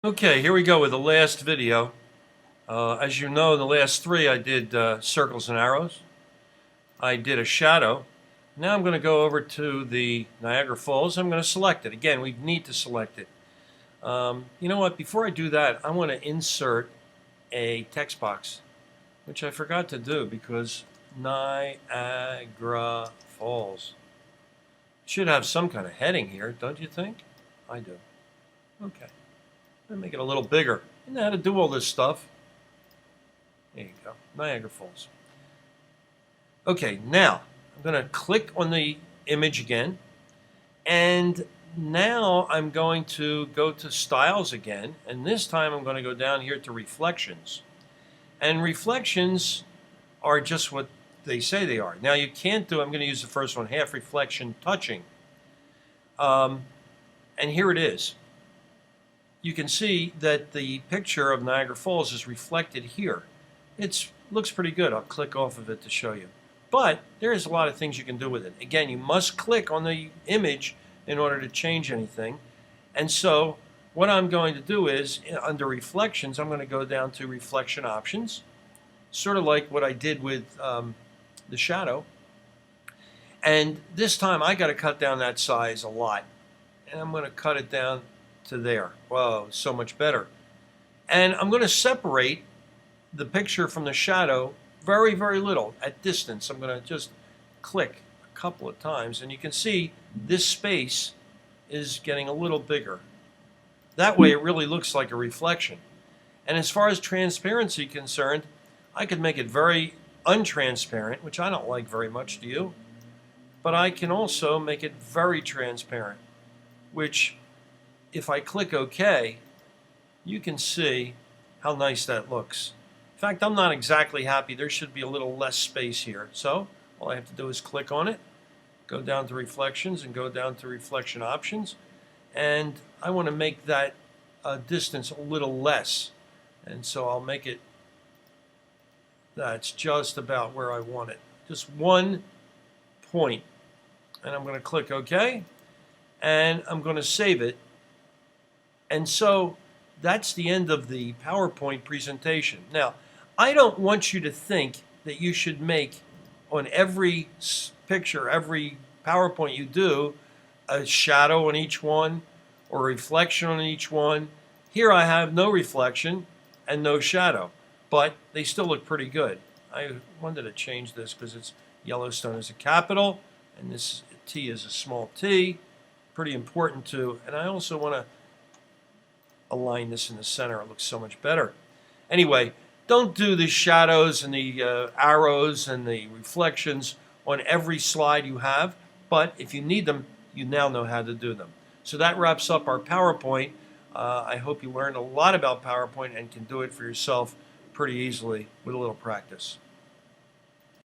Okay, here we go with the last video. As you know, in the last three I did circles and arrows. I did a shadow. Now I'm going to go over to the Niagara Falls. I'm going to select it. Again, we need to select it. You know what? Before I do that, I want to insert a text box, which I forgot to do because Niagara Falls should have some kind of heading here, don't you think? I do. Okay. Make it a little bigger. You know how to do all this stuff. There you go, Niagara Falls. Okay, now I'm going to click on the image again, and now I'm going to go to Styles again, and this time I'm going to go down here to Reflections. And Reflections are just what they say they are. Now you can't do, I'm going to use the first one, half reflection touching. And here it is. You can see that the picture of Niagara Falls is reflected here. It looks pretty good. I'll click off of it to show you. But there's a lot of things you can do with it. Again, you must click on the image in order to change anything. And so what I'm going to do is, under Reflections, I'm going to go down to Reflection Options, sort of like what I did with the shadow. And this time I got to cut down that size a lot. And I'm going to cut it down to there. Whoa, so much better. And I'm going to separate the picture from the shadow very, very little at distance. I'm going to just click a couple of times, and you can see this space is getting a little bigger. That way it really looks like a reflection. And as far as transparency concerned, I could make it very untransparent, which I don't like very much, do you? But I can also make it very transparent, which if I click OK, you can see how nice that looks. In fact, I'm not exactly happy. There should be a little less space here. So all I have to do is click on it, go down to Reflections, and go down to Reflection Options. And I want to make that distance a little less. And so I'll make it, that's just about where I want it. Just 1 point. And I'm going to click OK. And I'm going to save it. And so that's the end of the PowerPoint presentation. Now, I don't want you to think that you should make on every picture, every PowerPoint you do, a shadow on each one or a reflection on each one. Here I have no reflection and no shadow, but they still look pretty good. I wanted to change this because it's Yellowstone is a capital and this T is a small t. Pretty important too. And I also want to align this in the center. It looks so much better. Anyway, don't do the shadows and the arrows and the reflections on every slide you have, but if you need them, you now know how to do them. So that wraps up our PowerPoint. I hope you learned a lot about PowerPoint and can do it for yourself pretty easily with a little practice.